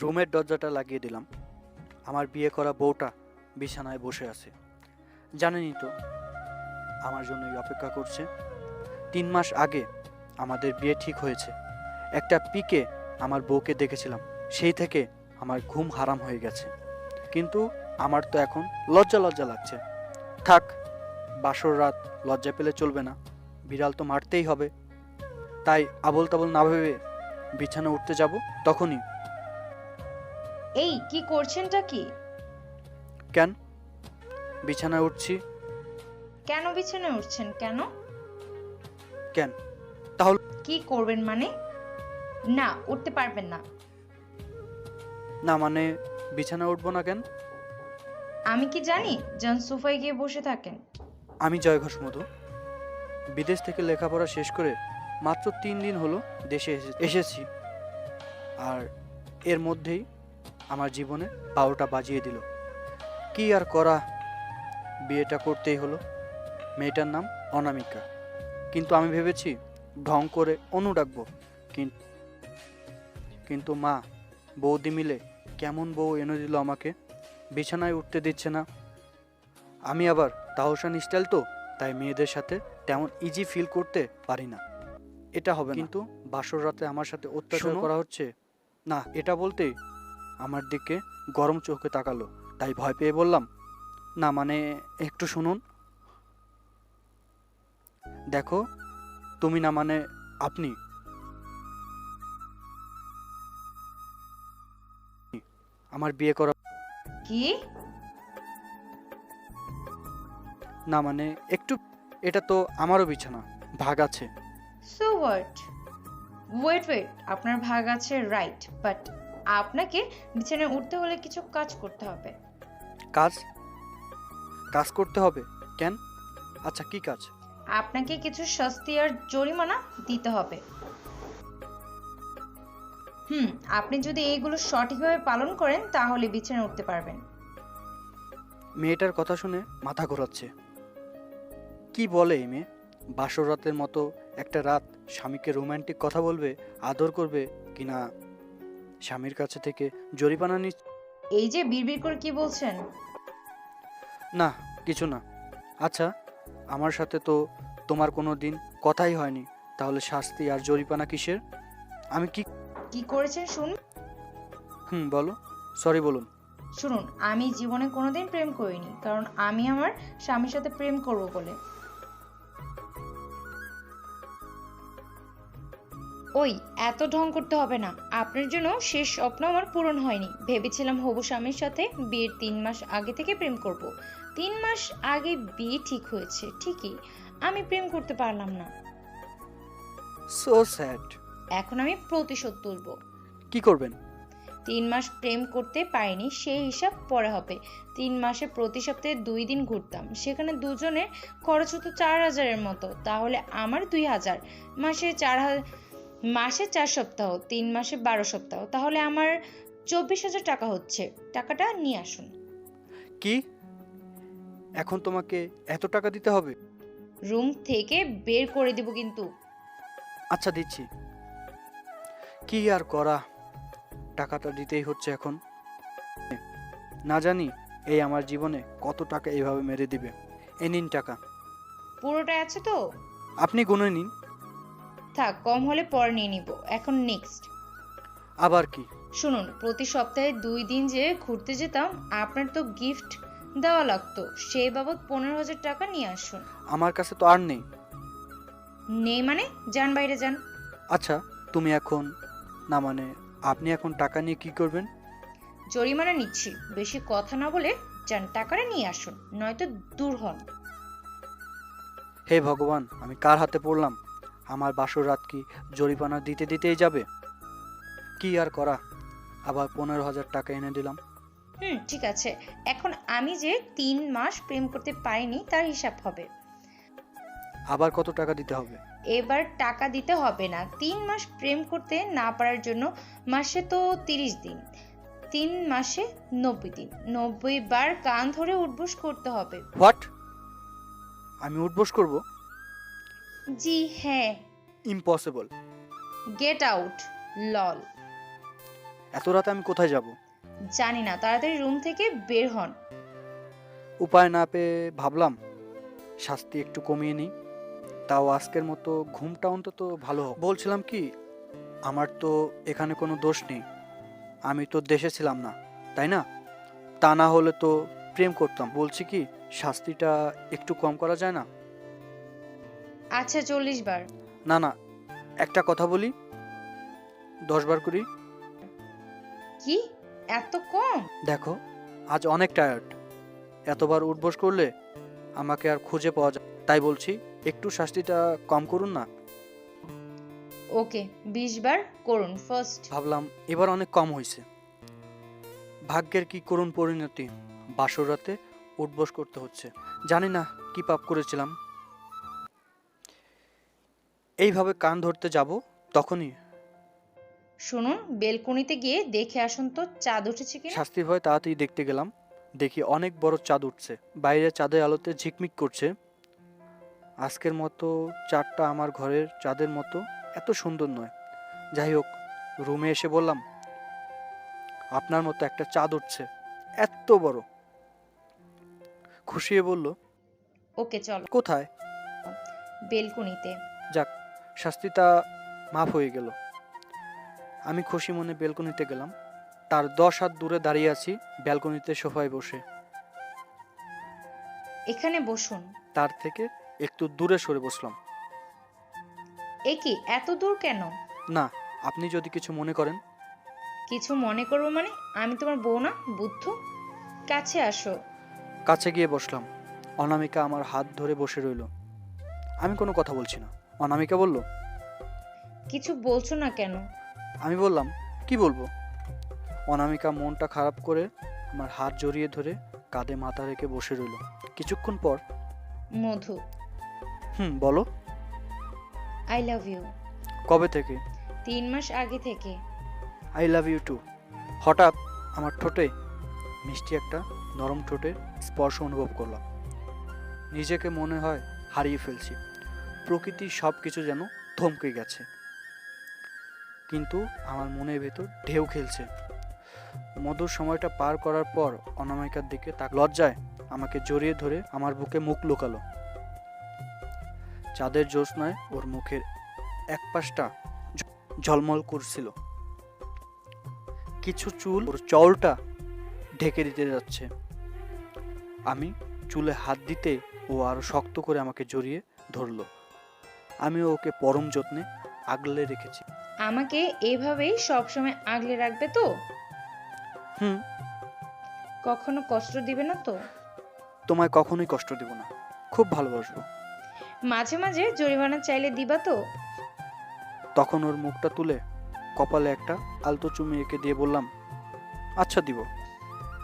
রুমের দরজাটা লাগিয়ে দিলাম। আমার বিয়ে করা বউটা বিছানায় বসে আছে। জানেনই তো আমার জন্যই অপেক্ষা করছে। 3 মাস আগে আমাদের বিয়ে ঠিক হয়েছে। একটা পিকে আমার বউকে দেখেছিলাম, সেই থেকে আমার ঘুম হারাম হয়ে গেছে। কিন্তু আমার তো এখন লজ্জা লজ্জা লাগছে। থাক, বাসর রাত লজ্জা পেলে চলবে না, বিড়াল তো মারতেই হবে। তাই আবল তাবল না ভেবে বিছানা উঠতে যাব, তখনই এই কি করছেনটা কি? কেন বিছানায় উঠছি? কেন বিছানায় উঠছেন কেন? কেন তাহলে? কি করবেন মানে? না, উঠতে পারবেন না। না মানে বিছানায় উঠবো না কেন? আমি কি জানি যান সোফায় গিয়ে বসে থাকেন? আমি জয় ঘোষ মধু, বিদেশ থেকে লেখাপড়া শেষ করে মাত্র 3 দিন হলো দেশে এসেছি। আর এর মধ্যেই আমার জীবনে 12টা বাজিয়ে দিল। কি আর করা, বিয়েটা করতেই হলো। মেয়েটার নাম অনামিকা, কিন্তু আমি ভেবেছি ঢং করে অনু ডাকবো। কিন্তু মা বৌদি মিলে কেমন বউ এনে দিল আমাকে, বিছানায় উঠতে দিচ্ছে না। আমি আবার তাহসান স্টাইল তো, তাই মেয়েদের সাথে তেমন ইজি ফিল করতে পারি না। এটা হবে না। কিন্তু বাসর রাতে আমার সাথে অত্যাচার করা হচ্ছে না, এটা বলতেই আমার দিকে গরম চোখে তাকালো। তাই ভয় পেয়ে বললাম, না মানে একটু শুনুন। দেখো, তুমি না মানে আপনি আমার বিয়ে করা। কি? না মানে একটু, এটা তো আমারও বিছানা, ভাগ আছে। So what? ওয়েট, আপনার ভাগ আছে, রাইট, বাট আপনাকে বিছানায় উঠতে হলে কিছু কাজ করতে হবে। কাজ? কাজ করতে হবে কেন? আচ্ছা কি কাজ? আপনাকে কিছু শাস্তি আর জরিমানা দিতে হবে। আপনি যদি এইগুলো সঠিকভাবে পালন করেন তাহলে বিছানায় উঠতে পারবেন। মেয়েটার কথা শুনে মাথা ঘোরাচ্ছে। কি বলে এই মেয়ে? বাসর রাতের মতো একটা রাত স্বামীকে রোমান্টিক কথা বলবে, আদর করবে কিনা স্বামীর কাছে থেকে জরিমানা নিচ্ছে? এই যে বিড়বিড় করে কি বলছেন? না কিছু না। আচ্ছা, আমার সাথে তো তোমার কোনো দিন কথাই হয়নি, তাহলে শাস্তি আর জরিমানা কিসের? আমি কি কি করেছেন শুনুন। বলো। সরি বলুন। শুনুন, আমি জীবনে কোনোদিন প্রেম করিনি, কারণ আমি আমার স্বামীর সাথে প্রেম করব বলে। ওই এত ঢং করতে হবে না। আপনার জন্য শেষ স্বপ্ন আমার পূরণ হয়নি। ভেবেছিলাম হবু স্বামীর সাথে বিয়ের 3 মাস আগে থেকে প্রেম করব। 3 মাস আগে বিয়ে ঠিক হয়েছে ঠিকই, আমি প্রেম করতে পারলাম না। So sad. এখন আমি প্রতিশোধ তুলব। কি করবেন? 3 মাস প্রেম করতে পারিনি, সেই হিসাব পরে হবে। 3 মাসে প্রতি সপ্তাহে 2 দিন ঘুরতাম, সেখানে দুজনের খরচ হতো 4000-এর মতো, তাহলে আমার 2000। মাসে 4 সপ্তাহ, 3 মাসে 12 সপ্তাহ, তাহলে আমার 24,000 টাকা হচ্ছে। টাকাটা নিয়ে আসুন। কি? এখন তোমাকে এত টাকা দিতে হবে? রুম থেকে বের করে দিব কিন্তু। আচ্ছা দিচ্ছি। কি আর করা, টাকাটা দিতেই হচ্ছে এখন। না জানি এই আমার জীবনে কত টাকা এইভাবে মেরে দিবে। এ নিন টাকা। পুরোটা আছে তো? আপনি গুনে নিন। থাক, কম হলে পরে নিয়ে নিব। এখন নেক্সট। আবার কি? শুনুন, প্রতি সপ্তাহে 2 দিন যে ঘুরতে যেতাম, আপনার তো গিফট দেওয়া লাগতো, সেই বাবদ 15,000 টাকা নিয়ে আসুন। আমার কাছে তো আর নেই। নেই মানে? যান বাইরে যান। আচ্ছা তুমি এখন, না মানে আপনি এখন টাকা নিয়ে কি করবেন? জরিমানা নিচ্ছি, বেশি কথা না বলে যান, টাকাটা নিয়ে আসুন, নয়তো দূর হন। হে ভগবান, আমি কার হাতে পড়লাম? আমার বাসর রাত কি জরিমানা দিতে দিতেই যাবে? কি আর করা, আবার 15,000 টাকা এনে দিলাম। ঠিক আছে, এখন আমি যে 3 মাস প্রেম করতে পারিনি তার হিসাব হবে। আবার কত টাকা দিতে হবে? এবার টাকা দিতে হবে না। 3 মাস প্রেম করতে না পারার জন্য মাসে তো 30 দিন, 3 মাসে 90 দিন, 90 বার কান ধরে উঠবোস করতে হবে। হোয়াট? আমি উঠবোস করব? জি হ্যাঁ। ইম্পসিবল। Get out. লল। এত রাতে আমি কোথায় যাব? জানি না, তাড়াতাড়ি রুম থেকে বের হন। উপায় না পেয়ে ভাবলাম শাস্তি একটু কমিয়ে নিই, তাও আজকের মতো ঘুমটা অন্তত ভালো হোক। বলছিলাম কি, আমার তো এখানে কোনো দোষ নেই, আমি তো দেশে ছিলাম না, তাই না? তা না হলে তো প্রেম করতাম। বলছি কি, শাস্তিটা একটু কম করা যায় না? আচ্ছা 40 বার। না না, একটা কথা বলি, 10 বার করি। কি এত কম? দেখো, আজ অনেক টায়ার্ড, এতবার উঠবোস করলে আমাকে আর খুঁজে পাওয়া যায়, তাই বলছি একটু শাস্তিটা কম করুন না। ওকে 20 বার করুন ফার্স্ট। ভাবলাম এবার অনেক কম হয়েছে। ভাগ্যের কি করুণ পরিণতি, বাসর রাতে উঠবোস করতে হচ্ছে। জানি না কি পাপ করেছিলাম। এইভাবে কান ধরতে যাব, তখনই শুনুন, বেলকনিতে গিয়ে দেখে আসুন তো চাঁদ উঠেছে কিনা। শাস্তির ভয় তাড়াতাড়ি দেখতে গেলাম, দেখি অনেক বড় চাঁদ উঠছে, বাইরে চাঁদের আলোতে ঝিকমিক করছে। আজকের মতো চাঁদটা আমার ঘরের চাঁদের মতো এত সুন্দর নয়। যাই হোক, রুমে এসে বললাম, আপনার মতো একটা চাঁদ উঠছে, এত বড়। খুশি হয়ে বলল, ওকে চলো। কোথায়? বেলকনিতে। যাক, শাস্তিটা মাফ হয়ে গেল। আমি খুশি মনে বেলকনিতে গেলাম। তার 10 হাত দূরে দাঁড়িয়ে আছি, ব্যালকনিতে সোফায় বসে। এখানে বসুন। তার থেকে একটু দূরে সরে বসলাম। এ কি এত দূর কেন? না, আপনি যদি কিছু মনে করেন। কিছু মনে করবো মানে? আমি তোমার বউ না, বুদ্ধ। কাছে আসো। কাছে গিয়ে বসলাম। অনামিকা আমার হাত ধরে বসে রইল। আমি কোনো কথা বলছি না। অনামিকা বলল, কিছু বলছো না কেন? আমি বললাম, কি বলবো? অনামিকা মনটা খারাপ করে আমার হাত জড়িয়ে ধরে কাঁধে মাথা রেখে বসে রইল। কিছুক্ষণ পর, মধু। বলো। I love you. কবে থেকে? 3 মাস আগে থেকে। I love you too. হঠাৎ আমার ঠোঁটে মিষ্টি একটা নরম ঠোঁটের স্পর্শ অনুভব করলাম। নিজেকে মনে হয় হারিয়ে ফেলছি। প্রকৃতির সব কিছু যেন থমকে গেছে, কিন্তু আমার মনের ভেতর ঢেউ খেলছে। মধুর সময়টা পার করার পর অনামিকার দিকে তাক লজ্জায় আমাকে জড়িয়ে ধরে আমার বুকে মুখ লুকালো। চাঁদের জ্যোৎস্নায় ওর মুখের এক পাশটা ঝলমল করছিল। কিছু চুল ওর চওড়টা ঢেকে দিতে যাচ্ছে। আমি চুলে হাত দিতে ও আরো শক্ত করে আমাকে জড়িয়ে ধরলো। আমি ওকে পরম যত্নে আগলে রেখেছি। আমাকে এভাবেই সবসময় আগলে রাখবে তো? হুম। কখনো কষ্ট দিবে না তো? তোমায় কখনোই কষ্ট দেব না, খুব ভালোবাসবো। মাঝে মাঝে জরিমানা চাইলে দিবা তো? তখন ওর মুখটা তুলে কপালে একটা আলতো চুমু এঁকে দিয়ে বললাম, আচ্ছা দিব।